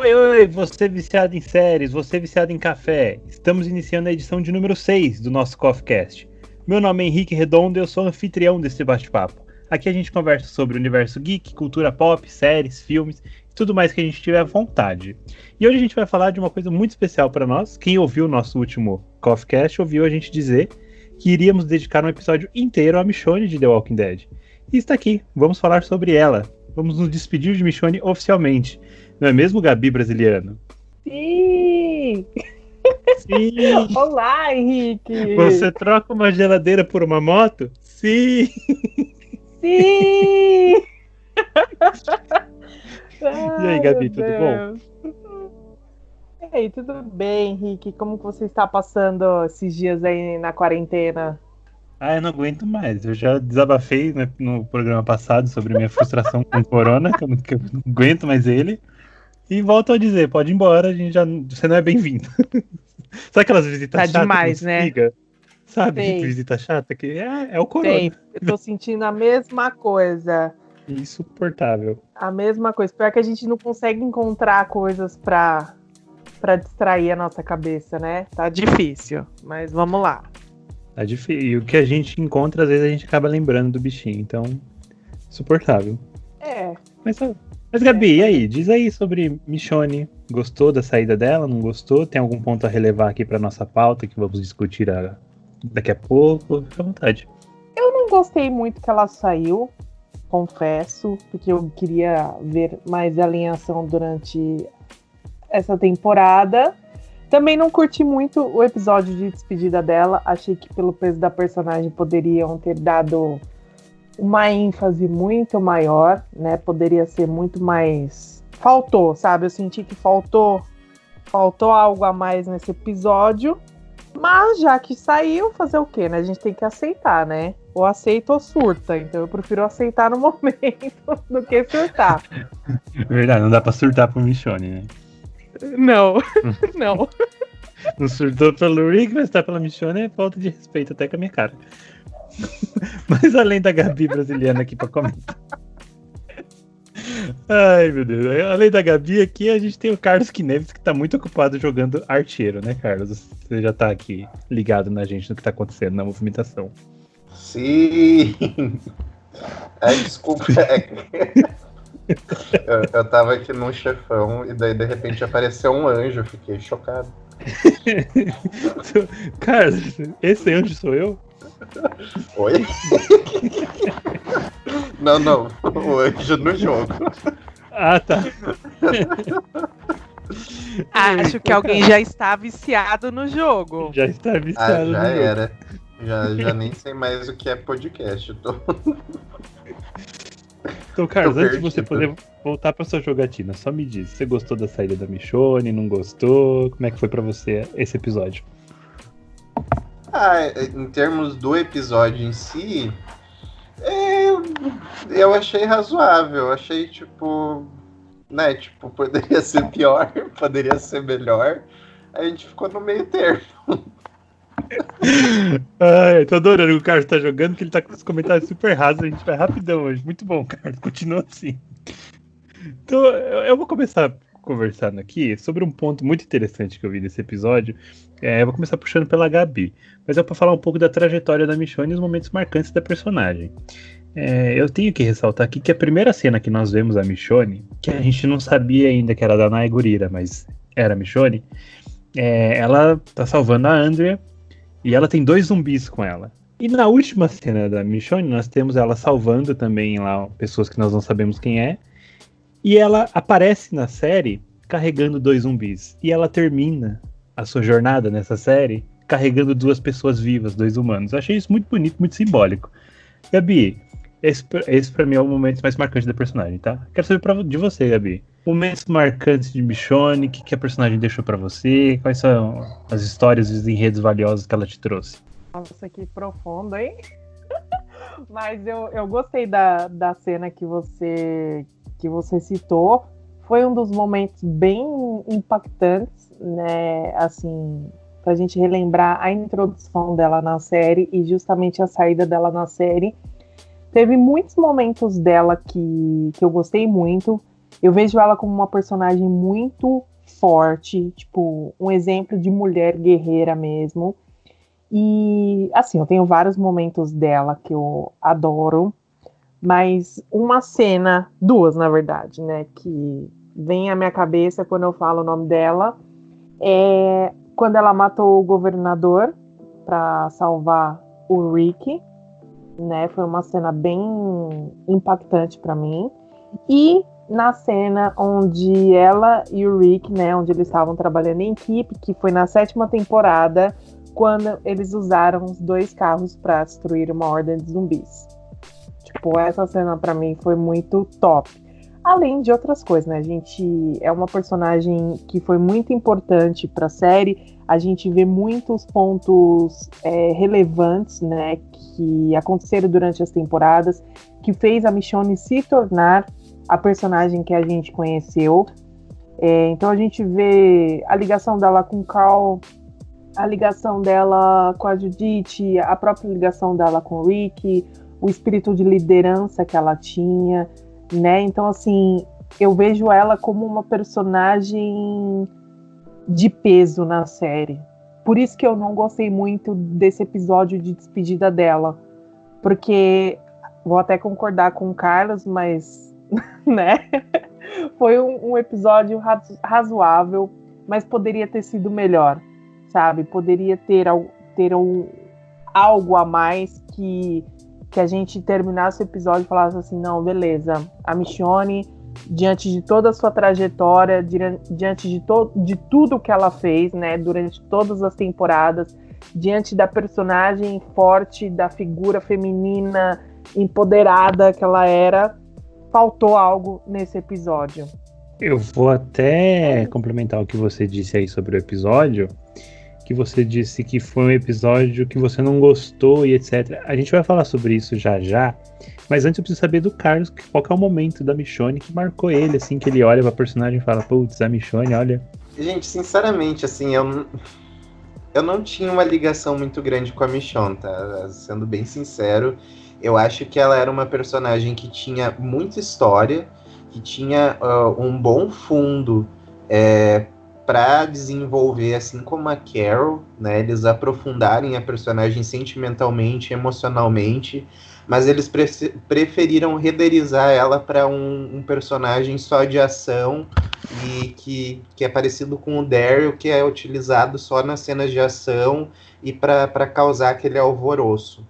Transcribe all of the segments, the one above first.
Oi, oi, você viciado em séries, você viciado em café. Estamos iniciando a edição de número 6 do nosso CoffeeCast. Meu nome é Henrique Redondo e eu sou anfitrião desse bate-papo. Aqui a gente conversa sobre o universo geek, cultura pop, séries, filmes e tudo mais que a gente tiver vontade. E hoje a gente vai falar de uma coisa muito especial para nós. Quem ouviu o nosso último CoffeeCast ouviu a gente dizer que iríamos dedicar um episódio inteiro a Michonne de The Walking Dead. E está aqui, vamos falar sobre ela. Vamos nos despedir de Michonne oficialmente. Não é mesmo, Gabi brasiliano? Sim! Sim! Olá, Henrique! Você troca uma geladeira por uma moto? Sim! Sim! E aí, Gabi, tudo bom? E aí, tudo bem, Henrique? Como que você está passando esses dias aí na quarentena? Ah, eu não aguento mais. Eu já desabafei, né, no programa passado sobre minha frustração com o corona, que eu não aguento mais ele. E volto a dizer, pode ir embora, você não é bem-vindo. Sabe aquelas visitas Tá chatas demais, que né? liga? Sabe, Sei. visita chata? Que é o corona. Sei, eu tô sentindo a mesma coisa. Insuportável. A mesma coisa. Pior que a gente não consegue encontrar coisas pra distrair a nossa cabeça, né? Tá difícil, mas vamos lá. Tá difícil. E o que a gente encontra, às vezes a gente acaba lembrando do bichinho, então, insuportável. É. Mas Gabi, e aí? Diz aí sobre Michonne. Gostou da saída dela? Não gostou? Tem algum ponto a relevar aqui pra nossa pauta que vamos discutir daqui a pouco? Fica à vontade. Eu não gostei muito que ela saiu, confesso, porque eu queria ver mais ela em ação durante essa temporada. Também não curti muito o episódio de despedida dela. Achei que pelo peso da personagem poderiam ter dado uma ênfase muito maior, né? Poderia ser muito mais... Faltou, sabe? Eu senti que faltou algo a mais nesse episódio. Mas já que saiu, fazer o quê, né? A gente tem que aceitar, né? Ou aceita ou surta. Então eu prefiro aceitar no momento do que surtar. Verdade, não dá pra surtar por Michonne, né? Não, não. Não surtou pelo Rick, mas tá pela Michonne é falta de respeito até com a minha cara. Mas além da Gabi brasiliana aqui pra comentar. Ai, meu Deus. Além da Gabi aqui, a gente tem o Carlos Quineves, que tá muito ocupado jogando arteiro, né, Carlos? Você já tá aqui ligado na gente no que tá acontecendo na movimentação. Sim! Desculpa. Eu tava aqui num chefão e daí de repente apareceu um anjo, eu fiquei chocado. Carlos, esse anjo sou eu? Oi? Não, o anjo no jogo. Ah, tá. Acho que alguém já está viciado no jogo. Já está viciado já no jogo. era. Já nem sei mais o que é podcast. Então, Carlos, antes de você poder voltar pra sua jogatina, só me diz, você gostou da saída da Michonne, não gostou? Como é que foi pra você esse episódio? Em termos do episódio em si, eu achei razoável. Eu achei, né, poderia ser pior, poderia ser melhor. A gente ficou no meio termo. Tô adorando o Carlos tá jogando, que ele tá com os comentários super rasos, a gente vai rapidão hoje. Muito bom, Carlos, continua assim. Então, eu vou começar conversando aqui sobre um ponto muito interessante que eu vi nesse episódio. Eu vou começar puxando pela Gabi, mas é pra falar um pouco da trajetória da Michonne e os momentos marcantes da personagem. Eu tenho que ressaltar aqui que a primeira cena que nós vemos a Michonne, que a gente não sabia ainda que era da Danai Gurira, mas era a Michonne, ela tá salvando a Andrea e ela tem 2 zumbis com ela. E na última cena da Michonne, nós temos ela salvando também lá pessoas que nós não sabemos quem é. E ela aparece na série carregando 2 zumbis. E ela termina a sua jornada nessa série carregando 2 pessoas vivas, 2 humanos. Eu achei isso muito bonito, muito simbólico. Gabi, esse pra mim é o momento mais marcante da personagem, tá? Quero saber de você, Gabi. Momentos marcantes de Michonne, o que a personagem deixou pra você? Quais são as histórias e os enredos valiosos que ela te trouxe? Nossa, que profundo, hein? Mas eu gostei da cena que você citou. Foi um dos momentos bem impactantes, né? Assim, pra gente relembrar a introdução dela na série e justamente a saída dela na série. Teve muitos momentos dela que eu gostei muito. Eu vejo ela como uma personagem muito forte, tipo, um exemplo de mulher guerreira mesmo. E, assim, eu tenho vários momentos dela que eu adoro, mas uma cena, duas, na verdade, né, que vem à minha cabeça quando eu falo o nome dela, é quando ela matou o governador para salvar o Rick, né? Foi uma cena bem impactante para mim. E na cena onde ela e o Rick, né, onde eles estavam trabalhando em equipe, que foi na 7ª temporada, quando eles usaram os 2 carros para destruir uma horda de zumbis. Tipo, essa cena para mim foi muito top. Além de outras coisas, né? A gente é uma personagem que foi muito importante para a série. A gente vê muitos pontos relevantes, né, que aconteceram durante as temporadas, que fez a Michonne se tornar a personagem que a gente conheceu. Então a gente vê a ligação dela com o Carl, a ligação dela com a Judith, a própria ligação dela com o Rick, o espírito de liderança que ela tinha, né? Então, assim, eu vejo ela como uma personagem de peso na série. Por isso que eu não gostei muito desse episódio de despedida dela. Porque, vou até concordar com o Carlos, mas, né? Foi um episódio razoável, mas poderia ter sido melhor, sabe? Poderia ter algo a mais que a gente terminasse o episódio e falasse assim, não, beleza, a Michonne, diante de toda a sua trajetória, diante de tudo que ela fez, né, durante todas as temporadas, diante da personagem forte, da figura feminina empoderada que ela era, faltou algo nesse episódio. Eu vou até complementar o que você disse aí sobre o episódio, que você disse que foi um episódio que você não gostou e etc. A gente vai falar sobre isso já já, mas antes eu preciso saber do Carlos, qual que é o momento da Michonne que marcou ele, assim, que ele olha pra personagem e fala, putz, a Michonne, olha... Gente, sinceramente, assim, eu não tinha uma ligação muito grande com a Michonne, tá? Sendo bem sincero, eu acho que ela era uma personagem que tinha muita história, que tinha um bom fundo para desenvolver, assim como a Carol, né? Eles aprofundarem a personagem sentimentalmente, emocionalmente, mas eles preferiram renderizar ela para um personagem só de ação e que é parecido com o Daryl, que é utilizado só nas cenas de ação e para causar aquele alvoroço.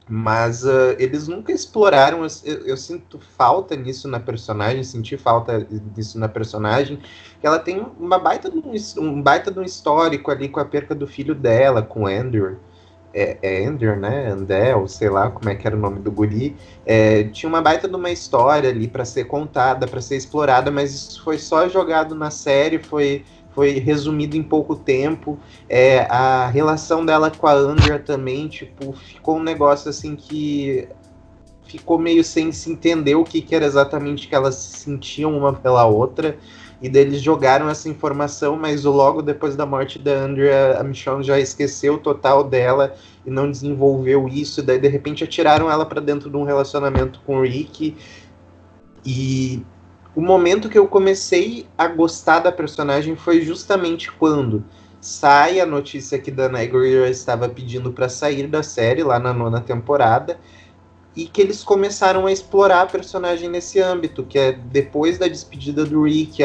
Mas eles nunca exploraram, eu sinto falta nisso na personagem, senti falta disso na personagem, que ela tem um baita de um histórico ali com a perca do filho dela, com o Andrew. Andrew, né? Andel, sei lá como é que era o nome do guri. Tinha uma baita de uma história ali para ser contada, para ser explorada, mas isso foi só jogado na série, foi resumido em pouco tempo. A relação dela com a Andrea também, tipo, ficou um negócio assim que ficou meio sem se entender o que era exatamente que elas sentiam uma pela outra. E daí eles jogaram essa informação, mas logo depois da morte da Andrea, a Michonne já esqueceu o total dela e não desenvolveu isso. Daí de repente atiraram ela para dentro de um relacionamento com o Rick. E o momento que eu comecei a gostar da personagem foi justamente quando sai a notícia que Danai Gurira estava pedindo para sair da série lá na 9ª temporada, e que eles começaram a explorar a personagem nesse âmbito, que é depois da despedida do Rick,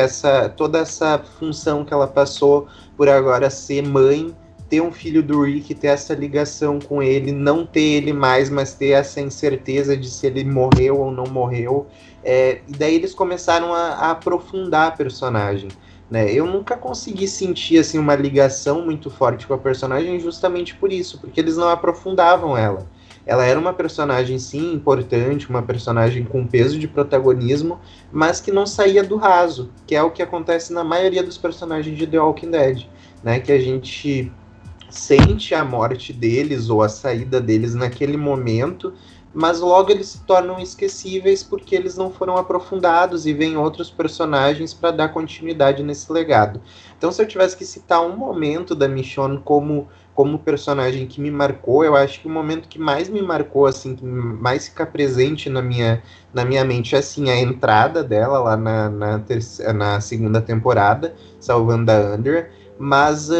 toda essa função que ela passou por agora ser mãe, ter um filho do Rick, ter essa ligação com ele, não ter ele mais, mas ter essa incerteza de se ele morreu ou não morreu. E daí eles começaram a aprofundar a personagem, né? Eu nunca consegui sentir assim, uma ligação muito forte com a personagem justamente por isso, porque eles não aprofundavam ela. Ela era uma personagem, sim, importante, uma personagem com peso de protagonismo, mas que não saía do raso, que é o que acontece na maioria dos personagens de The Walking Dead, né? Que a gente sente a morte deles ou a saída deles naquele momento, mas logo eles se tornam esquecíveis porque eles não foram aprofundados e vêm outros personagens para dar continuidade nesse legado. Então, se eu tivesse que citar um momento da Michonne como como personagem que me marcou, eu acho que o momento que mais me marcou, assim, que mais fica presente na minha mente é, assim, a entrada dela lá na segunda temporada, salvando a Andrea, mas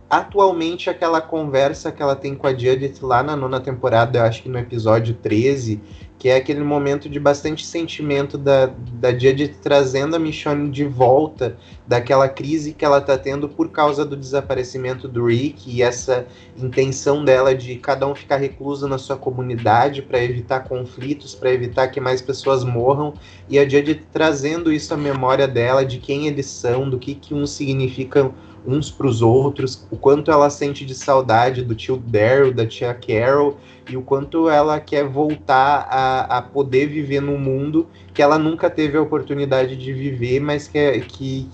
atualmente aquela conversa que ela tem com a Judith lá na 9ª temporada, eu acho que no episódio 13, que é aquele momento de bastante sentimento da Judith trazendo a Michonne de volta daquela crise que ela tá tendo por causa do desaparecimento do Rick e essa intenção dela de cada um ficar recluso na sua comunidade para evitar conflitos, para evitar que mais pessoas morram, e a Judith trazendo isso à memória dela, de quem eles são, do que uns significam uns para os outros, o quanto ela sente de saudade do tio Daryl, da tia Carol, e o quanto ela quer voltar a poder viver num mundo que ela nunca teve a oportunidade de viver, mas que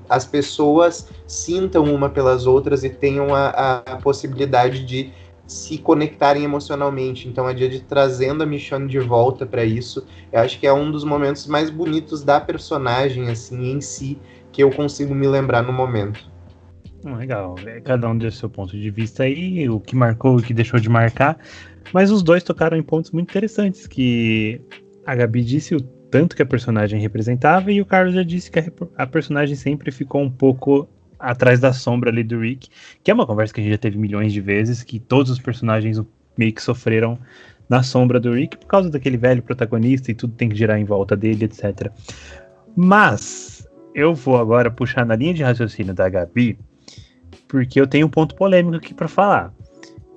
as pessoas sintam uma pelas outras e tenham a possibilidade de se conectarem emocionalmente. Então a Judith trazendo a Michonne de volta para isso, eu acho que é um dos momentos mais bonitos da personagem assim em si, que eu consigo me lembrar no momento. Legal, cada um deu seu ponto de vista aí, o que marcou e o que deixou de marcar, mas os dois tocaram em pontos muito interessantes, que a Gabi disse o tanto que a personagem representava, e o Carlos já disse que a personagem sempre ficou um pouco atrás da sombra ali do Rick, que é uma conversa que a gente já teve milhões de vezes, que todos os personagens meio que sofreram na sombra do Rick, por causa daquele velho protagonista, e tudo tem que girar em volta dele, etc. Mas eu vou agora puxar na linha de raciocínio da Gabi, porque eu tenho um ponto polêmico aqui pra falar,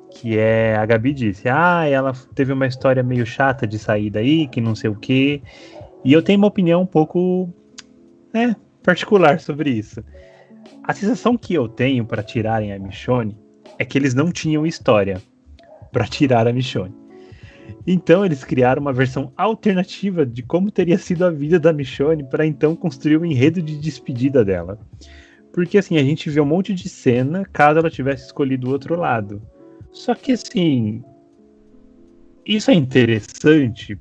que é, a Gabi disse, ela teve uma história meio chata de sair daí, que não sei o quê, e eu tenho uma opinião um pouco particular sobre isso. A sensação que eu tenho pra tirarem a Michonne é que eles não tinham história pra tirar a Michonne. Então eles criaram uma versão alternativa de como teria sido a vida da Michonne para então construir o enredo de despedida dela. Porque assim, a gente vê um monte de cena caso ela tivesse escolhido o outro lado. Só que assim, isso é interessante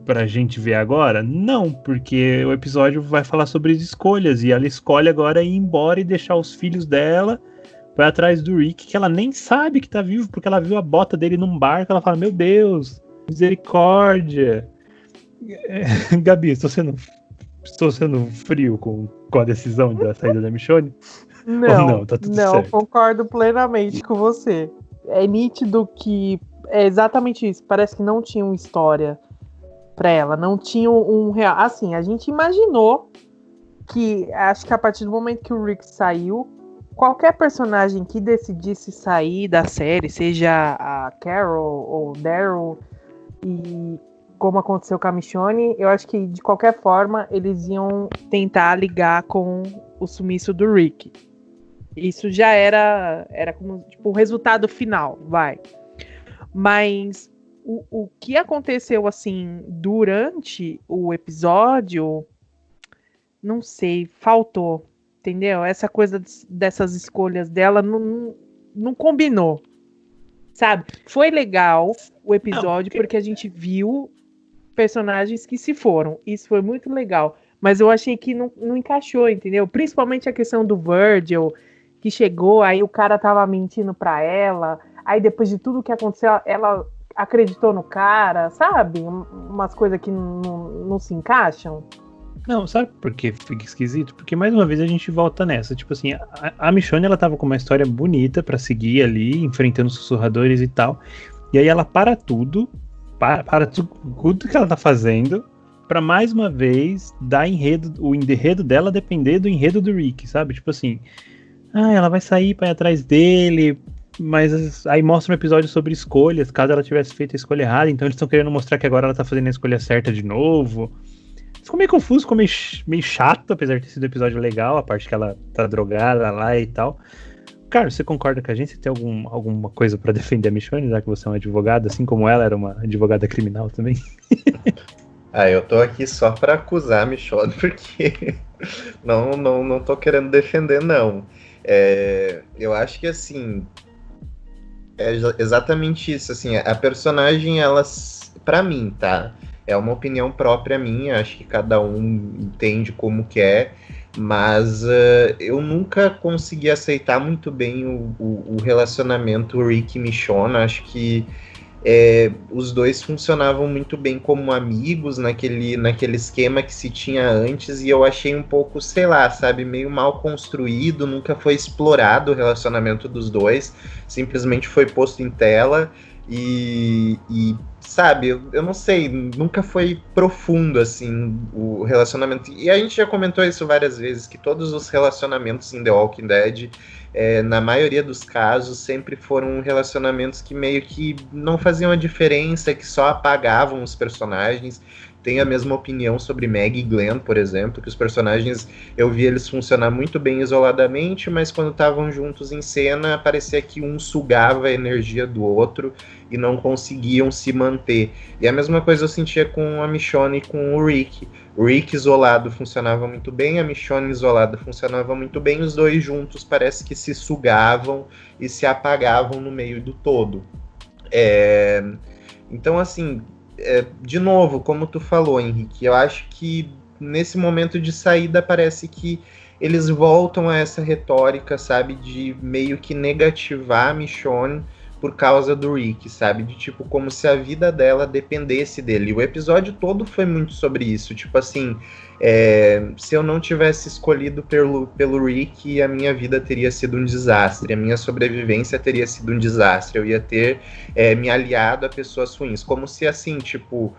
pra gente ver agora? Não, porque o episódio vai falar sobre as escolhas, e ela escolhe agora ir embora e deixar os filhos dela para atrás do Rick, que ela nem sabe que tá vivo, porque ela viu a bota dele num barco, ela fala, meu Deus, misericórdia. Gabi, estou sendo frio com a decisão da saída da Michonne? Não, tá tudo certo. Concordo plenamente com você. É nítido que é exatamente isso. Parece que não tinha uma história pra ela, não tinha um real. Assim, a gente imaginou que, acho que a partir do momento que o Rick saiu, qualquer personagem que decidisse sair da série, seja a Carol ou Daryl, e como aconteceu com a Michonne, eu acho que de qualquer forma eles iam tentar ligar com o sumiço do Rick. Isso já era como tipo, o resultado final, vai. Mas o que aconteceu assim durante o episódio, não sei, faltou, entendeu? Essa coisa dessas escolhas dela não combinou, sabe? Foi legal o episódio porque a gente viu personagens que se foram. Isso foi muito legal. Mas eu achei que não encaixou, entendeu? Principalmente a questão do Virgil, que chegou, aí o cara tava mentindo pra ela, aí depois de tudo que aconteceu, ela acreditou no cara, sabe? Umas coisas que não se encaixam. Não, sabe por que fica esquisito? Porque mais uma vez a gente volta nessa. Tipo assim, a Michonne, ela tava com uma história bonita pra seguir ali, enfrentando os sussurradores e tal. E aí ela para tudo que ela tá fazendo, pra mais uma vez dar o enredo dela depender do enredo do Rick, sabe? Tipo assim, ela vai sair pra ir atrás dele, mas aí mostra um episódio sobre escolhas, caso ela tivesse feito a escolha errada, então eles estão querendo mostrar que agora ela tá fazendo a escolha certa de novo. Ficou meio confuso, ficou meio chato, apesar de ter sido um episódio legal, a parte que ela tá drogada lá e tal. Cara, você concorda com a gente? Você tem alguma coisa pra defender a Michonne, já que você é uma advogada, assim como ela era uma advogada criminal também? Eu tô aqui só pra acusar a Michonne, porque não tô querendo defender, não. Eu acho que, assim, é exatamente isso, assim, a personagem, ela, pra mim, tá? É uma opinião própria minha, acho que cada um entende como que é. Mas eu nunca consegui aceitar muito bem o relacionamento Rick e Michonne. Acho que os dois funcionavam muito bem como amigos naquele esquema que se tinha antes, e eu achei um pouco, sei lá, sabe, meio mal construído, nunca foi explorado o relacionamento dos dois, simplesmente foi posto em tela e sabe, eu não sei, nunca foi profundo, assim, o relacionamento. E a gente já comentou isso várias vezes, que todos os relacionamentos em The Walking Dead, na maioria dos casos, sempre foram relacionamentos que meio que não faziam a diferença, que só apagavam os personagens. Tenho a mesma opinião sobre Maggie e Glenn, por exemplo, que os personagens, eu vi eles funcionar muito bem isoladamente, mas quando estavam juntos em cena, parecia que um sugava a energia do outro e não conseguiam se manter. E a mesma coisa eu sentia com a Michonne e com o Rick. O Rick isolado funcionava muito bem, a Michonne isolada funcionava muito bem, os dois juntos parece que se sugavam e se apagavam no meio do todo. Então, assim, de novo, como tu falou, Henrique, eu acho que nesse momento de saída parece que eles voltam a essa retórica, sabe, de meio que negativar a Michonne por causa do Rick, sabe, de tipo, como se a vida dela dependesse dele. O episódio todo foi muito sobre isso, tipo assim, se eu não tivesse escolhido pelo Rick, a minha vida teria sido um desastre, a minha sobrevivência teria sido um desastre, eu ia ter me aliado a pessoas ruins, como se assim, tipo,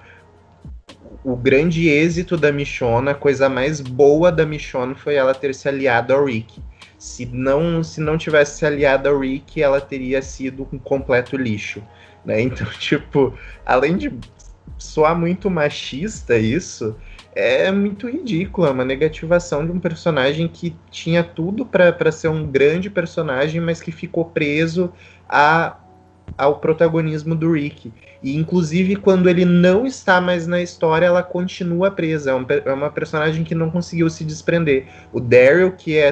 o grande êxito da Michonne, a coisa mais boa da Michonne foi ela ter se aliado ao Rick. Se não tivesse se aliado ao Rick, ela teria sido um completo lixo, né? Então, tipo, além de soar muito machista isso, é muito ridículo, é uma negativação de um personagem que tinha tudo para ser um grande personagem, mas que ficou preso ao protagonismo do Rick. E inclusive quando ele não está mais na história, ela continua presa. É uma personagem que não conseguiu se desprender. O Daryl, que era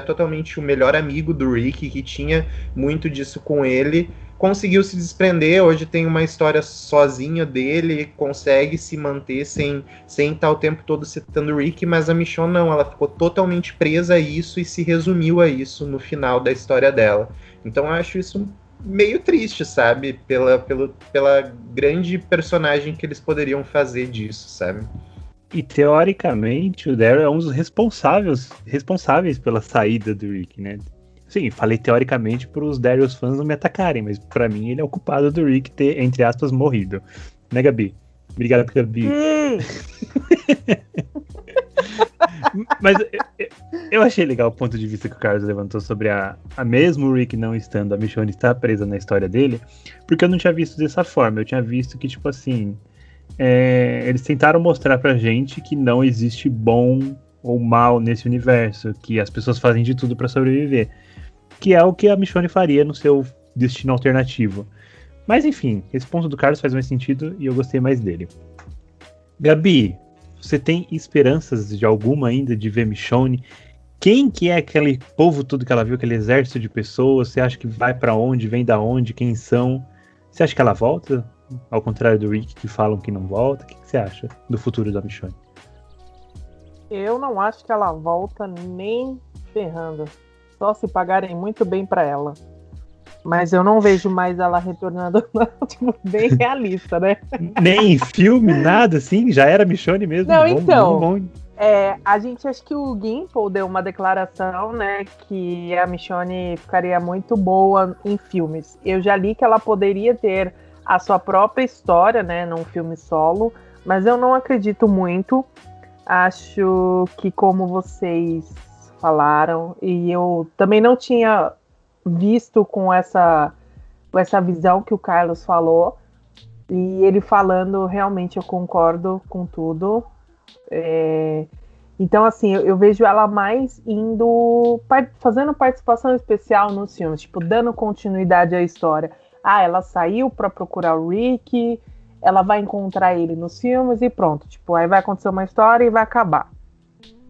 totalmente o melhor amigo do Rick, que tinha muito disso com ele, conseguiu se desprender. Hoje tem uma história sozinha dele, consegue se manter sem estar o tempo todo citando o Rick, mas a Michonne não, ela ficou totalmente presa a isso e se resumiu a isso no final da história dela. Então eu acho isso meio triste, sabe? Pela grande personagem que eles poderiam fazer disso, sabe? E teoricamente o Daryl é um dos responsáveis pela saída do Rick, né? Sim, falei teoricamente para os Daryl fãs não me atacarem, mas pra mim ele é o culpado do Rick ter, entre aspas, morrido. Né, Gabi? Obrigado, Gabi. Mas eu achei legal o ponto de vista que o Carlos levantou sobre a mesmo o Rick não estando, a Michonne está presa na história dele, porque eu não tinha visto dessa forma. Eu tinha visto que, tipo assim, eles tentaram mostrar pra gente que não existe bom ou mal nesse universo, que as pessoas fazem de tudo pra sobreviver, que é o que a Michonne faria no seu destino alternativo. Mas enfim, esse ponto do Carlos faz mais sentido e eu gostei mais dele. Gabi, você tem esperanças de alguma ainda de ver Michonne? Quem que é aquele povo todo que ela viu, aquele exército de pessoas? Você acha que vai pra onde, vem da onde, quem são? Você acha que ela volta? Ao contrário do Rick, que falam que não volta. O que você acha do futuro da Michonne? Eu não acho que ela volta nem ferrando. Só se pagarem muito bem pra ela. Mas eu não vejo mais ela retornando, não, tipo, bem realista, né? Nem em filme, nada assim? Já era Michonne mesmo? Não, então, a gente, acho que o Gimple deu uma declaração, né, que a Michonne ficaria muito boa em filmes. Eu já li que ela poderia ter a sua própria história, né, num filme solo, mas eu não acredito muito. Acho que, como vocês falaram, e eu também não tinha visto com essa visão que o Carlos falou, e ele falando, realmente eu concordo com tudo. Então, assim, eu vejo ela mais fazendo participação especial nos filmes, tipo, dando continuidade à história. Ela saiu para procurar o Rick, ela vai encontrar ele nos filmes e pronto, tipo, aí vai acontecer uma história e vai acabar,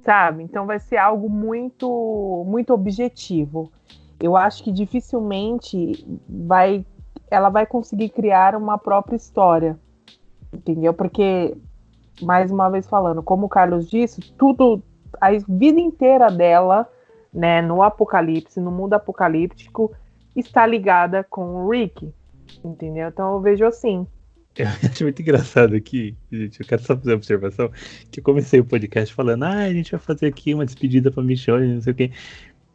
sabe? Então vai ser algo muito, muito objetivo. Eu acho que dificilmente ela vai conseguir criar uma própria história, entendeu? Porque, mais uma vez falando, como o Carlos disse, tudo a vida inteira dela, né, no apocalipse, no mundo apocalíptico, está ligada com o Rick, entendeu? Então eu vejo assim. Eu acho muito engraçado aqui, gente. Eu quero só fazer uma observação. Que eu comecei o podcast falando, a gente vai fazer aqui uma despedida pra Michonne, não sei o quê.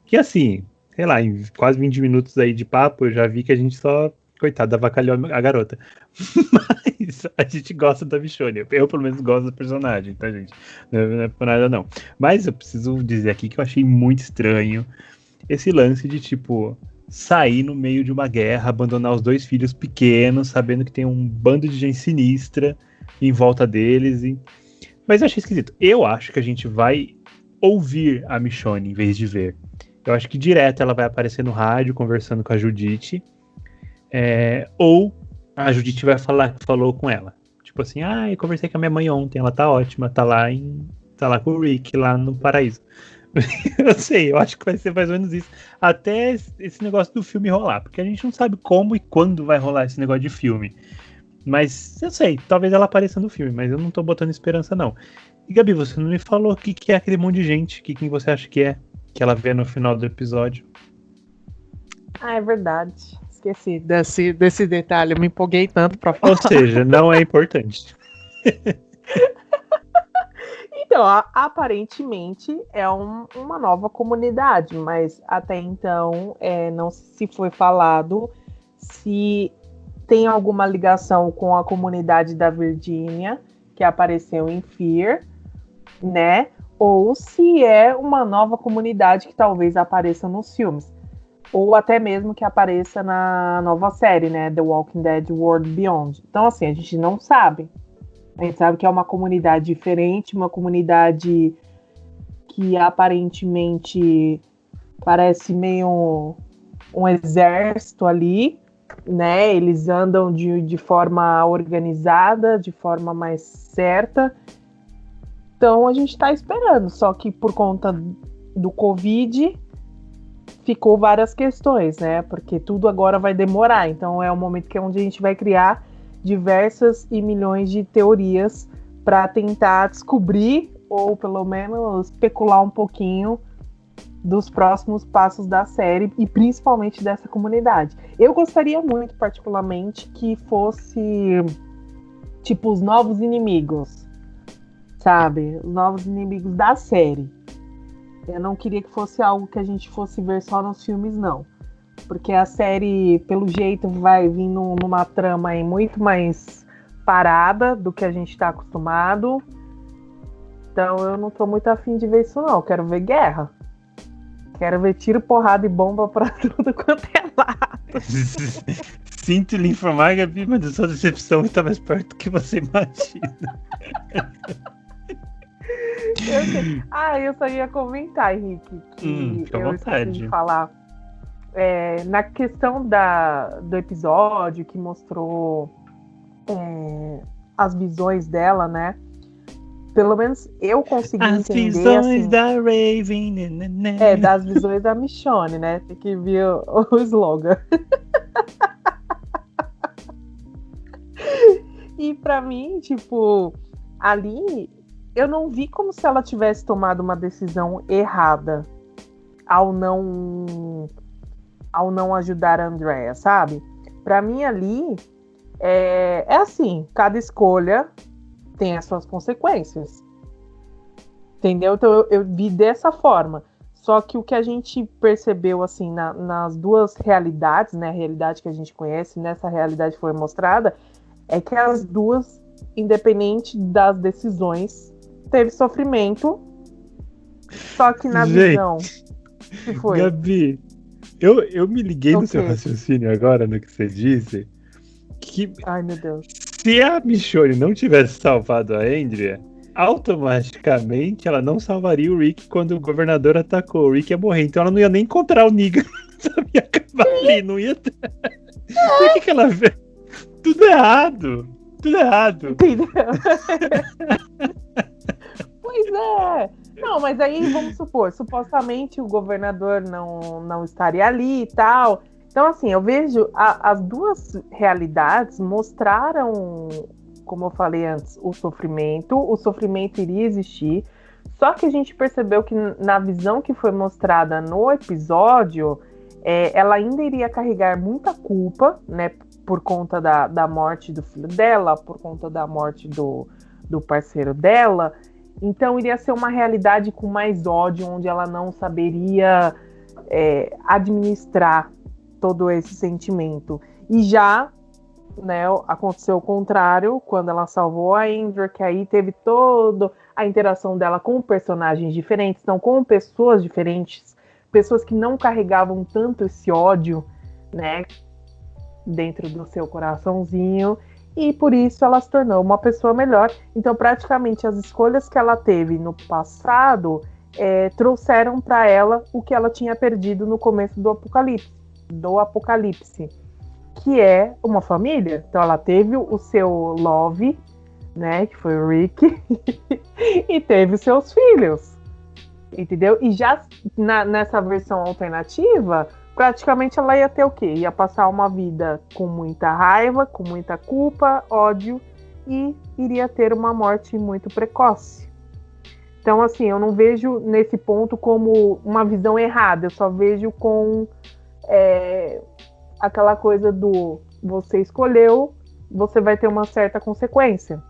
Que assim, sei lá, em quase 20 minutos aí de papo, eu já vi que a gente só, coitada, avacalhou a garota. Mas a gente gosta da Michonne. Eu, pelo menos, gosto do personagem, tá, gente? Não é por nada, não. Mas eu preciso dizer aqui que eu achei muito estranho esse lance de, tipo, sair no meio de uma guerra, abandonar os 2 filhos pequenos, sabendo que tem um bando de gente sinistra em volta deles. Mas eu achei esquisito. Eu acho que a gente vai ouvir a Michonne em vez de ver. Eu acho que direto ela vai aparecer no rádio conversando com a Judith. Ou a Judith vai falar que falou com ela. Tipo assim, eu conversei com a minha mãe ontem, ela tá ótima, tá lá com o Rick, lá no paraíso. Eu sei, eu acho que vai ser mais ou menos isso. Até esse negócio do filme rolar, porque a gente não sabe como e quando vai rolar esse negócio de filme. Mas eu sei, talvez ela apareça no filme, mas eu não tô botando esperança, não. E Gabi, você não me falou o que é aquele monte de gente, quem você acha que é, que ela vê no final do episódio. É verdade. Esqueci desse detalhe, eu me empolguei tanto pra falar. Ou seja, não é importante. Então, aparentemente é uma nova comunidade, mas até então não se foi falado se tem alguma ligação com a comunidade da Virgínia, que apareceu em Fear, né? Ou se é uma nova comunidade que talvez apareça nos filmes. Ou até mesmo que apareça na nova série, né? The Walking Dead World Beyond. Então, assim, a gente não sabe. A gente sabe que é uma comunidade diferente, uma comunidade que aparentemente parece meio um exército ali, né? Eles andam de forma organizada, de forma mais certa. Então a gente está esperando, só que por conta do Covid ficou várias questões, né? Porque tudo agora vai demorar, então é o momento que é onde a gente vai criar diversas e milhões de teorias para tentar descobrir ou pelo menos especular um pouquinho dos próximos passos da série e principalmente dessa comunidade. Eu gostaria muito, particularmente, que fosse tipo os novos inimigos, sabe? Os novos inimigos da série. Eu não queria que fosse algo que a gente fosse ver só nos filmes, não. Porque a série, pelo jeito, vai vir numa trama aí muito mais parada do que a gente está acostumado. Então eu não tô muito afim de ver isso, não. Eu quero ver guerra. Quero ver tiro, porrada e bomba pra tudo quanto é lado. Sinto lhe informar, Gabi, mas a sua decepção está mais perto do que você imagina. Eu só ia comentar, Henrique, que eu esqueci de falar. Na questão do episódio que mostrou as visões dela, né? Pelo menos eu consegui entender. As visões assim, da Raven. Das visões da Michonne, né? Tem que ver o slogan. E pra mim, tipo, ali eu não vi como se ela tivesse tomado uma decisão errada ao não ajudar a Andrea, sabe? Pra mim ali é assim, cada escolha tem as suas consequências. Entendeu? Então eu vi dessa forma. Só que o que a gente percebeu assim nas duas realidades, né? A realidade que a gente conhece, nessa realidade foi mostrada, é que as duas, independente das decisões, teve sofrimento. Só que na visão que foi. Gabi, eu me liguei no seu raciocínio agora, no que você disse, que ai, meu Deus. Se a Michonne não tivesse salvado a Andrea, automaticamente ela não salvaria o Rick quando o governador atacou. O Rick ia morrer, então ela não ia nem encontrar o Negan. Ia acabar ali, não ia ter... Por que ela vê? Tudo errado. Entendeu? Pois é. Não, mas aí vamos supor, supostamente o governador não estaria ali e tal. Então, assim, eu vejo as duas realidades mostraram, como eu falei antes, o sofrimento iria existir, Só que a gente percebeu que na visão que foi mostrada no episódio, ela ainda iria carregar muita culpa, né? Por conta da morte do filho dela, por conta da morte do parceiro dela. Então iria ser uma realidade com mais ódio, onde ela não saberia administrar todo esse sentimento. E já, né, aconteceu o contrário, quando ela salvou a Andrew, que aí teve toda a interação dela com personagens diferentes, então com pessoas diferentes, pessoas que não carregavam tanto esse ódio, né, dentro do seu coraçãozinho, e por isso ela se tornou uma pessoa melhor. Então praticamente as escolhas que ela teve no passado trouxeram para ela o que ela tinha perdido no começo do apocalipse, que é uma família. Então ela teve o seu love, né, que foi o Rick, e teve os seus filhos, entendeu? E já nessa versão alternativa, praticamente ela ia ter o quê? Ia passar uma vida com muita raiva, com muita culpa, ódio, e iria ter uma morte muito precoce. Então, assim, eu não vejo nesse ponto como uma visão errada, eu só vejo com aquela coisa do você escolheu, você vai ter uma certa consequência,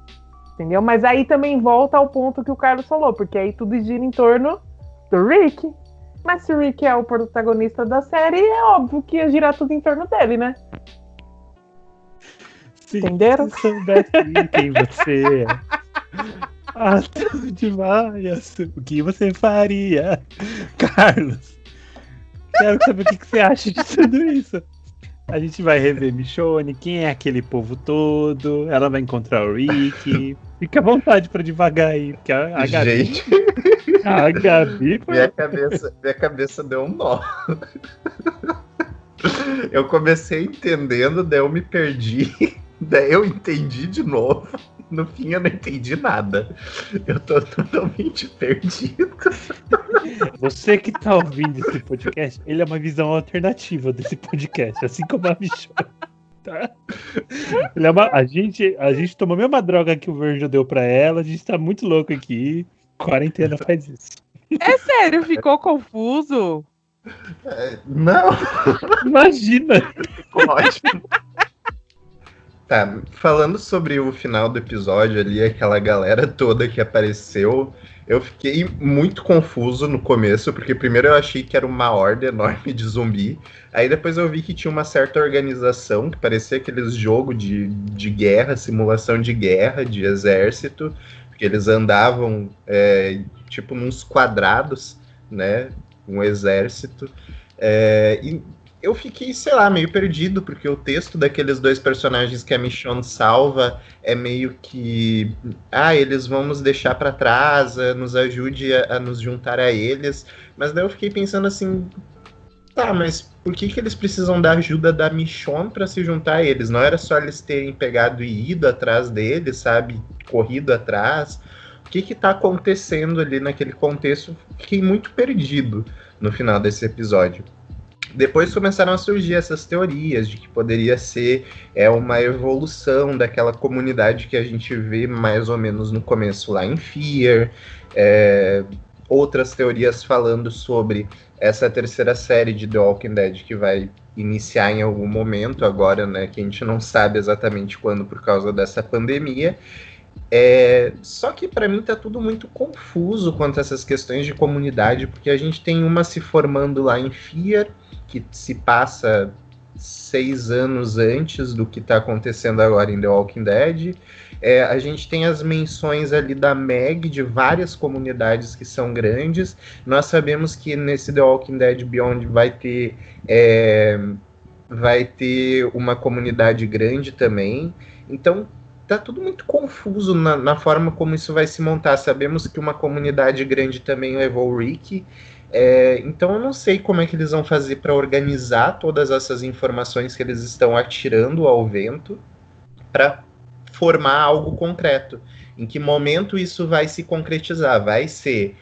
entendeu? Mas aí também volta ao ponto que o Carlos falou, porque aí tudo gira em torno do Rick. Mas se o Rick é o protagonista da série, é óbvio que ia girar tudo em torno dele, né? Sim, entenderam? Se soubesse quem você é. Demais. O que você faria? Carlos, quero saber o que você acha de tudo isso. A gente vai rever Michonne, quem é aquele povo todo, ela vai encontrar o Rick. Fica à vontade pra devagar aí, porque a Gabi... Gente, a Gabi foi... minha cabeça deu um nó. Eu comecei entendendo, daí eu me perdi, daí eu entendi de novo. No fim eu não entendi nada. Eu tô totalmente perdido. Você que tá ouvindo esse podcast, ele é uma visão alternativa desse podcast, assim como a Michonne. Tá? Ele a gente tomou a mesma droga que o Virgil deu pra ela, a gente tá muito louco aqui. Quarentena faz isso. É sério, ficou confuso? Não, Imagina! ficou ótimo. Tá, falando sobre o final do episódio ali, aquela galera toda que apareceu, eu fiquei muito confuso no começo, porque primeiro eu achei que era uma horda enorme de zumbi, aí depois eu vi que tinha uma certa organização, que parecia aqueles jogos de guerra, simulação de guerra, de exército, porque eles andavam tipo nos quadrados, né, um exército, e eu fiquei, sei lá, meio perdido, porque o texto daqueles dois personagens que a Michonne salva é meio que... eles vão nos deixar pra trás, nos ajude a nos juntar a eles. Mas daí eu fiquei pensando assim... Tá, mas por que eles precisam da ajuda da Michonne pra se juntar a eles? Não era só eles terem pegado e ido atrás deles, sabe? Corrido atrás. O que tá acontecendo ali naquele contexto? Fiquei muito perdido no final desse episódio. Depois começaram a surgir essas teorias de que poderia ser uma evolução daquela comunidade que a gente vê mais ou menos no começo lá em Fear. Outras teorias falando sobre essa terceira série de The Walking Dead que vai iniciar em algum momento agora, né, que a gente não sabe exatamente quando por causa dessa pandemia. Só que para mim tá tudo muito confuso quanto a essas questões de comunidade, porque a gente tem uma se formando lá em Fear, que se passa 6 anos antes do que está acontecendo agora em The Walking Dead. A gente tem as menções ali da Meg, de várias comunidades que são grandes. Nós sabemos que nesse The Walking Dead Beyond vai ter uma comunidade grande também. Então tá tudo muito confuso na forma como isso vai se montar. Sabemos que uma comunidade grande também levou o Rick. Então eu não sei como é que eles vão fazer para organizar todas essas informações que eles estão atirando ao vento para formar algo concreto. Em que momento isso vai se concretizar? Vai ser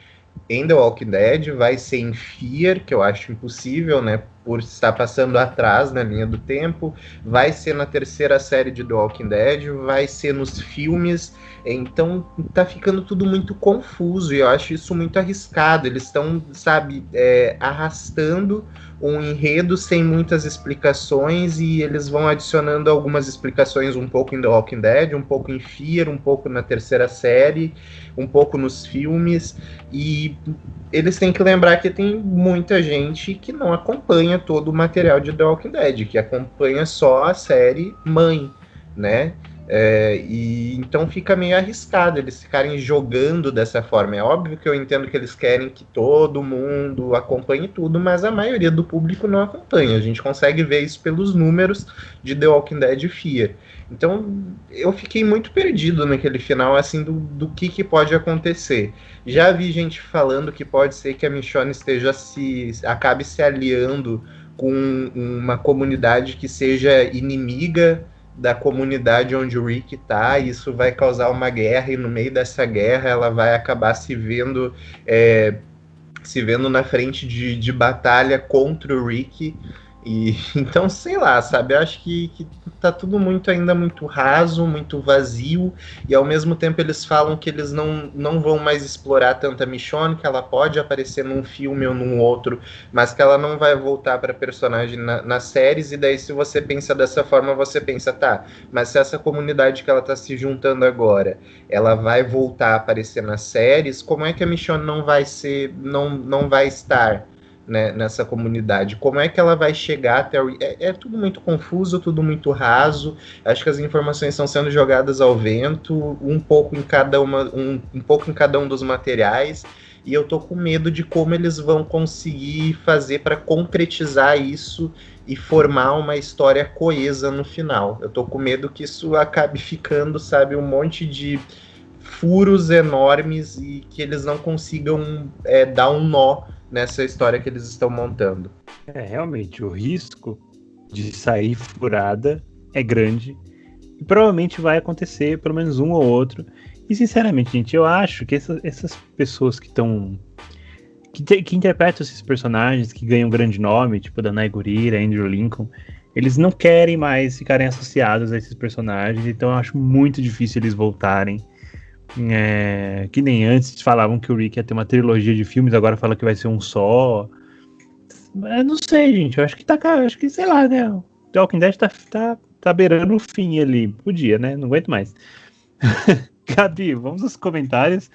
em The Walking Dead, vai ser em Fear, que eu acho impossível, né? Por estar passando atrás na linha do tempo, vai ser na terceira série de The Walking Dead, vai ser nos filmes, então tá ficando tudo muito confuso e eu acho isso muito arriscado. Eles estão, sabe, arrastando um enredo sem muitas explicações e eles vão adicionando algumas explicações um pouco em The Walking Dead, um pouco em Fear, um pouco na terceira série, um pouco nos filmes, e eles têm que lembrar que tem muita gente que não acompanha todo o material de The Walking Dead, que acompanha só a série mãe, né? E então fica meio arriscado eles ficarem jogando dessa forma. É óbvio que eu entendo que eles querem que todo mundo acompanhe tudo, mas a maioria do público não acompanha. A gente consegue ver isso pelos números de The Walking Dead e Fear. Então eu fiquei muito perdido naquele final, assim, do que pode acontecer. Já vi gente falando que pode ser que a Michonne acabe se aliando com uma comunidade que seja inimiga da comunidade onde o Rick tá, e isso vai causar uma guerra, e no meio dessa guerra ela vai acabar se vendo na frente de batalha contra o Rick. E então, sei lá, sabe, eu acho que tá tudo ainda muito raso, muito vazio, e ao mesmo tempo eles falam que eles não vão mais explorar tanto a Michonne, que ela pode aparecer num filme ou num outro, mas que ela não vai voltar para personagem nas séries. E daí, se você pensa dessa forma, você pensa, tá, mas se essa comunidade que ela tá se juntando agora, ela vai voltar a aparecer nas séries, como é que a Michonne não vai estar, né, nessa comunidade? Como é que ela vai chegar até o... É tudo muito confuso, tudo muito raso. Acho que as informações estão sendo jogadas ao vento, um pouco em cada um dos materiais, e eu tô com medo de como eles vão conseguir fazer para concretizar isso e formar uma história coesa no final. Eu tô com medo que isso acabe ficando, sabe, um monte de furos enormes e que eles não consigam dar um nó nessa história que eles estão montando. Realmente, o risco de sair furada é grande e provavelmente vai acontecer pelo menos um ou outro. E sinceramente, gente, eu acho que essas pessoas que interpretam esses personagens, que ganham grande nome, tipo Danai Gurira, Andrew Lincoln, eles não querem mais ficarem associados a esses personagens, então eu acho muito difícil eles voltarem. Que nem antes falavam que o Rick ia ter uma trilogia de filmes, agora fala que vai ser um só. Eu não sei, gente, eu acho que sei lá, né, o The Walking Dead tá beirando o fim ali, podia, né, não aguento mais. Gabi, vamos aos comentários.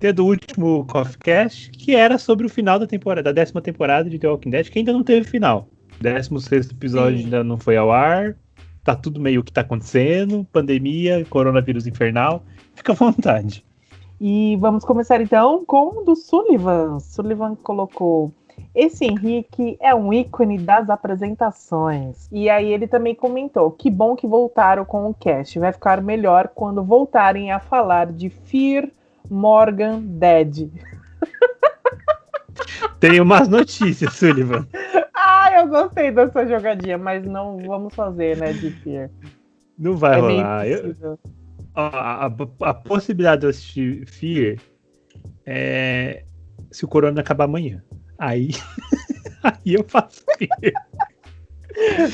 Tem do último Coffee Cast, que era sobre o final da 10ª temporada de The Walking Dead, que ainda não teve final. 16º episódio ainda não foi ao ar, tá tudo meio que tá acontecendo, pandemia, coronavírus infernal. Fica à vontade. E vamos começar então com o do Sullivan. Sullivan colocou: esse Henrique é um ícone das apresentações. E aí ele também comentou: que bom que voltaram com o cast. Vai ficar melhor quando voltarem a falar de Fear Morgan Dead. Tem umas notícias, Sullivan. Eu gostei dessa jogadinha, mas não vamos fazer, né, de Fear. Não vai rolar. A possibilidade de eu assistir Fear é se o Corona acabar amanhã. Aí eu faço Fear.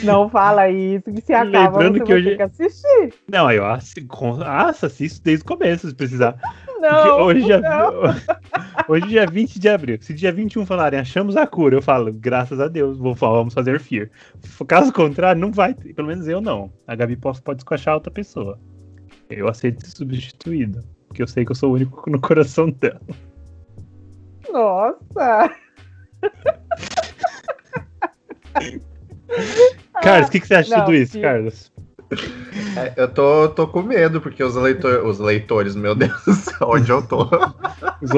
Não fala isso, que se acaba, lembrando você que vai ter que assistir. Não, eu assisto desde o começo, se precisar. Não, hoje é 20 de abril. Se dia 21 falarem, achamos a cura, eu falo, graças a Deus, vamos fazer Fear. Caso contrário, não vai ter. Pelo menos eu não. A Gabi pode escochar outra pessoa. Eu aceito ser substituído, porque eu sei que eu sou o único no coração dela. Nossa! Carlos, o que você acha de tudo isso, Carlos? Eu tô com medo, porque os leitores, meu Deus, onde eu tô? Os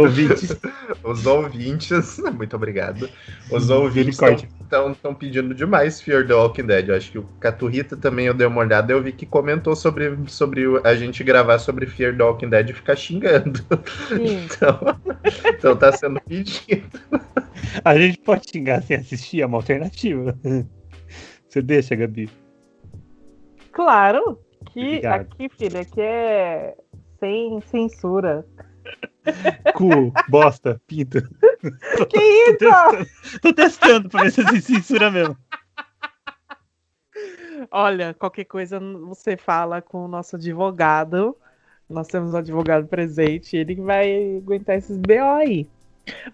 ouvintes, muito obrigado. Os ouvintes estão pedindo demais Fear the Walking Dead. Eu acho que o Caturrita também, eu dei uma olhada, eu vi que comentou sobre a gente gravar sobre Fear the Walking Dead e ficar xingando. Então tá sendo pedido. A gente pode xingar sem assistir, é uma alternativa. Você deixa, Gabi? Claro, que Obrigado. aqui, filha, aqui é sem censura. Cu, bosta, pinto. Que isso? Tô testando pra ver se se censura mesmo. Olha, qualquer coisa você fala com o nosso advogado. Nós temos um advogado presente, ele que vai aguentar esses BO aí.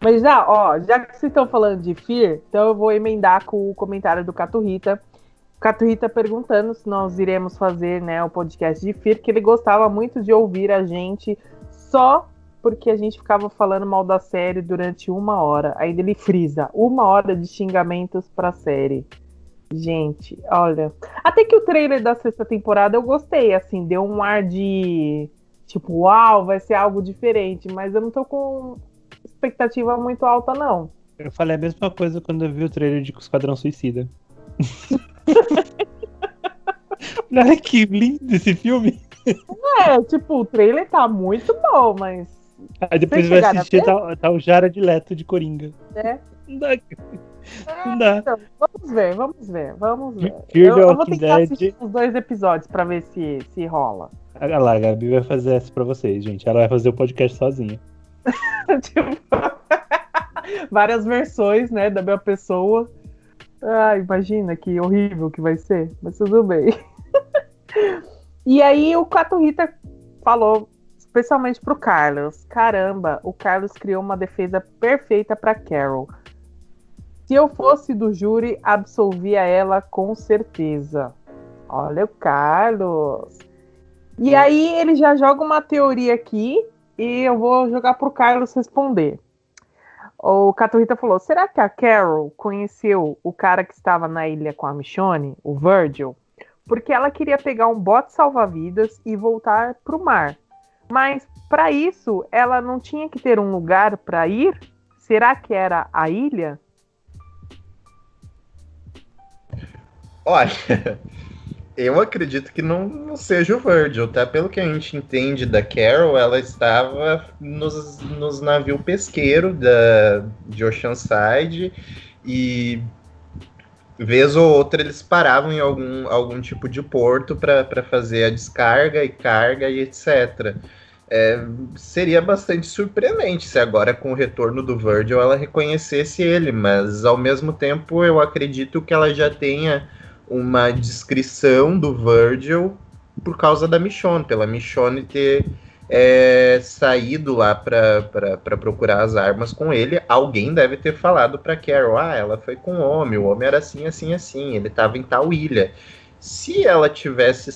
Mas já que vocês estão falando de Fear, então eu vou emendar com o comentário do Cato Rita. O Cato Rita perguntando se nós iremos fazer, né, o podcast de Fear, que ele gostava muito de ouvir a gente só porque a gente ficava falando mal da série durante 1 hora. Ainda ele frisa, 1 hora de xingamentos pra série. Gente, olha. Até que o trailer da 6ª temporada eu gostei, assim, deu um ar de tipo, uau, vai ser algo diferente, mas eu não tô com expectativa muito alta, não. Eu falei a mesma coisa quando eu vi o trailer de Esquadrão Suicida. Olha que lindo esse filme. Tipo, o trailer tá muito bom, mas... Aí depois vai assistir, tá o Jared Leto de Coringa. Não dá. Não dá. Então, vamos ver. Fear the Eu vou Walking tentar Dead. assistir os 2 episódios pra ver se rola. Olha lá, a Gabi vai fazer essa pra vocês, gente. Ela vai fazer o podcast sozinha. Tipo, várias versões, né, da minha pessoa. Imagina que horrível que vai ser, mas tudo bem. E aí o Cato Rita falou, especialmente pro Carlos: caramba, o Carlos criou uma defesa perfeita pra Carol. Se eu fosse do júri, absolvia ela com certeza. Olha o Carlos. E aí ele já joga uma teoria aqui e eu vou jogar pro Carlos responder. O Cato Rita falou: será que a Carol conheceu o cara que estava na ilha com a Michonne, o Virgil? Porque ela queria pegar um bote salva-vidas e voltar pro mar. Mas para isso, ela não tinha que ter um lugar para ir? Será que era a ilha? Olha, eu acredito que não seja o Virgil, tá? Pelo que a gente entende da Carol, ela estava nos navios pesqueiros de Oceanside e vez ou outra eles paravam em algum tipo de porto para fazer a descarga e carga e etc. Seria bastante surpreendente se agora, com o retorno do Virgil, ela reconhecesse ele, mas ao mesmo tempo eu acredito que ela já tenha uma descrição do Virgil por causa da Michonne, pela Michonne ter saído lá para procurar as armas com ele. Alguém deve ter falado para Carol: ela foi com o homem era assim, assim, assim, ele estava em tal ilha. Se ela tivesse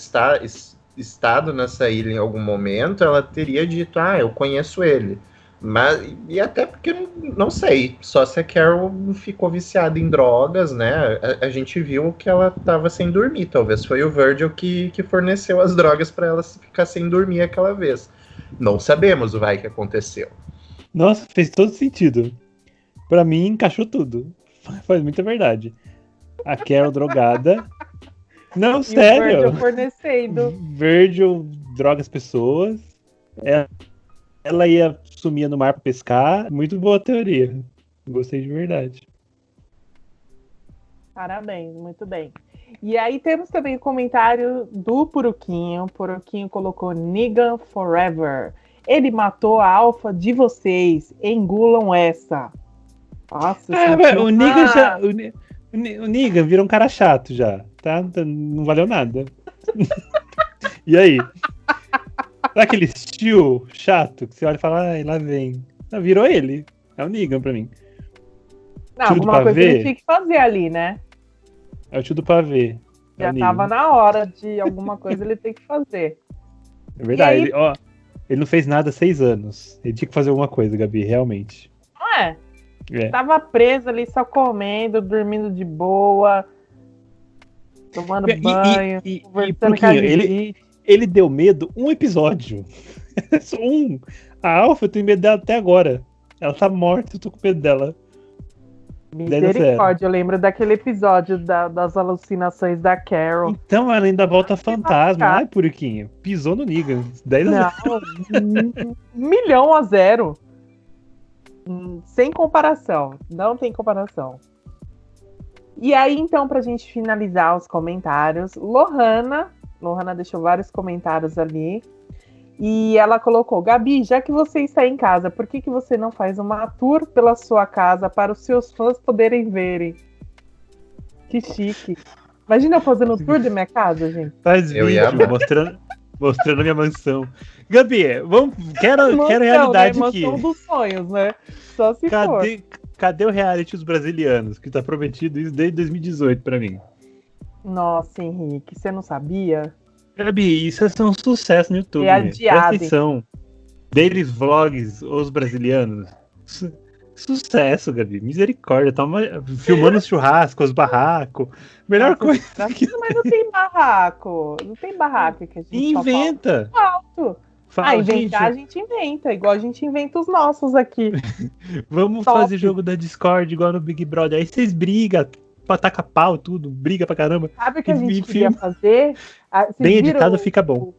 estado nessa ilha em algum momento, ela teria dito: eu conheço ele. Mas, e até porque, não sei, só se a Carol ficou viciada em drogas, né? A gente viu que ela estava sem dormir. Talvez foi o Virgil que forneceu as drogas para ela ficar sem dormir aquela vez. Não sabemos o que aconteceu. Nossa, fez todo sentido. Pra mim, encaixou tudo. Faz muita verdade. A Carol drogada. Não, E sério. o Virgil fornecendo. Virgil droga as pessoas. Ela ia sumir no mar pra pescar. Muito boa teoria. Gostei de verdade. Parabéns, muito bem. E aí temos também o comentário do Puruquinho. Puruquinho colocou: Negan forever. Ele matou a alfa de vocês. Engulam essa. Nossa, o Negan já... O Negan virou um cara chato já, tá? Não valeu nada. E aí? Sabe aquele estilo chato que você olha e fala: lá vem. Não, virou ele. É o Negan pra mim. Não, alguma coisa ele tinha que fazer ali, né? É o tio do pavê. Já tava na hora de alguma coisa ele ter que fazer. É verdade. Aí... Ele não fez nada há 6 anos. Ele tinha que fazer alguma coisa, Gabi, realmente. Não é? Tava preso ali só comendo, dormindo de boa, tomando banho, conversando com a ele deu medo um episódio. Só um. A Alpha, eu tenho medo dela até agora. Ela tá morta, eu tô com medo dela. Misericórdia, eu lembro daquele episódio das alucinações da Carol. Então ela ainda volta fantasma. Ai, Puriquinho. Pisou no Negan. 10-0. 1.000.000. Sem comparação. Não tem comparação. E aí, então, pra gente finalizar os comentários, Lohana deixou vários comentários ali. E ela colocou: Gabi, já que você está em casa, por que você não faz uma tour pela sua casa para os seus fãs poderem verem? Que chique. Imagina eu fazendo um tour da minha casa, gente. Faz Eu ia vídeo amar. mostrando a minha mansão. Gabi, quero realidade né? aqui. Mansão dos sonhos, né? Só se for. Cadê o reality dos brasileiros? Que tá prometido isso desde 2018 pra mim. Nossa, Henrique, você não sabia? Gabi, isso é um sucesso no YouTube. É adiado, Presta atenção. Daily Vlogs, os brasileiros. Sucesso, Gabi. Misericórdia. Filmando os churrascos, os barracos. Melhor Nossa, coisa. Mas não tem barraco. Não tem barraco que a gente Inventa. Alto. Fala, Inventar gente, a gente inventa. Igual a gente inventa os nossos aqui. vamos Top. fazer jogo da Discord igual no Big Brother. Aí vocês brigam, taca pau, tudo. Briga pra caramba. Sabe o que a gente Enfim, queria fazer? Vocês Bem viram editado fica bom.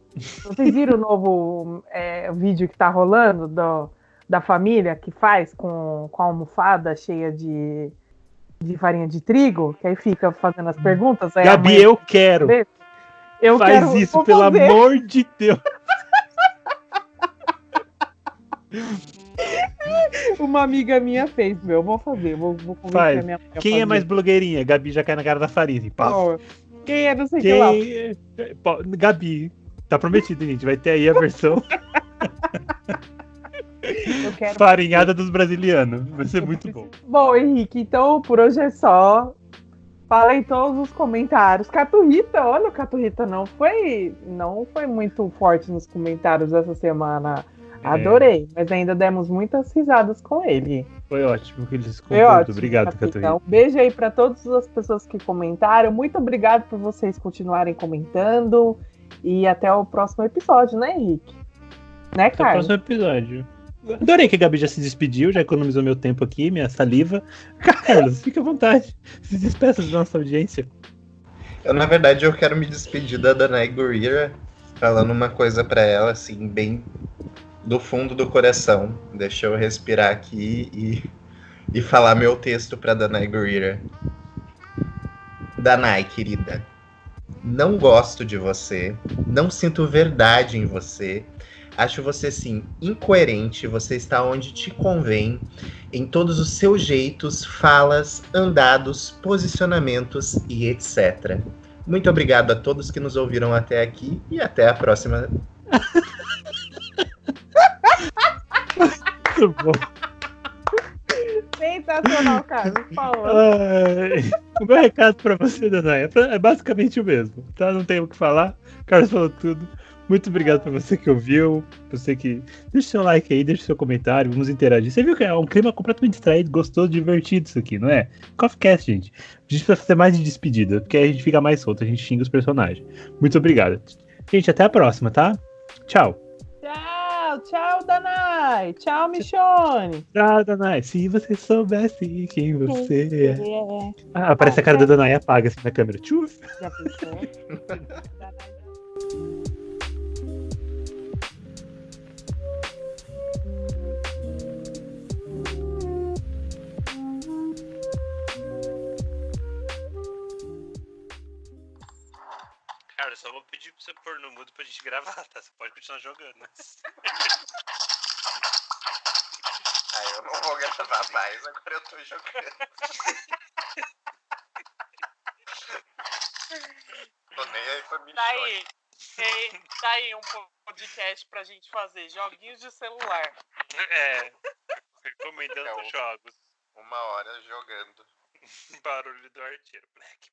Vocês viram o novo vídeo que tá rolando da família que faz com a almofada cheia de farinha de trigo? Que aí fica fazendo as perguntas. Aí a Gabi, mãe- eu quero. Eu Faz quero, isso, vou pelo fazer. amor de Deus. Uma amiga minha fez, meu. Eu vou fazer. Vou convencer Faz. a minha mãe a Quem é fazer. mais blogueirinha? Gabi já cai na cara da farinha. Assim, pá. Pô, quem é? Não sei o que lá. Gabi. Tá prometido, gente. Vai ter aí a versão Eu quero farinhada dos brasileiros. Vai ser muito bom. Bom, Henrique, então por hoje é só. Fala em todos os comentários. Caturrita, olha, o Caturrita não foi muito forte nos comentários essa semana. Adorei, mas ainda demos muitas risadas com ele. Foi ótimo que eles Foi ótimo. Obrigado, Caturrita. Caturrita. Um beijo aí para todas as pessoas que comentaram. Muito obrigado por vocês continuarem comentando. E até o próximo episódio, né, Henrique? Né, Até o Carlos? próximo episódio. Adorei que a Gabi já se despediu, já economizou meu tempo aqui, minha saliva. Carlos, fica à vontade. Se despeça da nossa audiência. Na verdade, eu quero me despedir da Danai Gurira, falando uma coisa pra ela, assim, bem do fundo do coração. Deixa eu respirar aqui e falar meu texto pra Danai Gurira. Danai, querida, não gosto de você, não sinto verdade em você. Acho você, sim, incoerente. Você está onde te convém, em todos os seus jeitos, falas, andados, posicionamentos e etc. Muito obrigado a todos que nos ouviram até aqui e até a próxima. Muito bom. Sensacional, Carlos. Por favor. O meu recado pra você, Danai, é basicamente o mesmo, tá? Não tenho o que falar. O Carlos falou tudo. Muito obrigado pra você que ouviu, você que... Deixa seu like aí, deixa seu comentário, vamos interagir. Você viu que é um clima completamente distraído, gostoso, divertido isso aqui, não é? Coffeecast, gente. A gente precisa fazer mais de despedida, porque aí a gente fica mais solto, a gente xinga os personagens. Muito obrigado. Gente, até a próxima, tá? Tchau. Tchau, Danai. Tchau, Michone. Tchau, Danai. Se você soubesse quem você é. É. Aparece a cara da Danai e apaga assim na câmera. Tchuf. Já pensou? Cara, eu só vou pedir pra você pôr no mudo pra gente gravar, tá? Você pode continuar jogando, mas... Eu não vou gravar mais, agora eu tô jogando. Tô nem aí pra me Tá aí um podcast pra gente fazer. Joguinhos de celular. Recomendando jogos. 1 hora jogando. Barulho do arteiro. Black.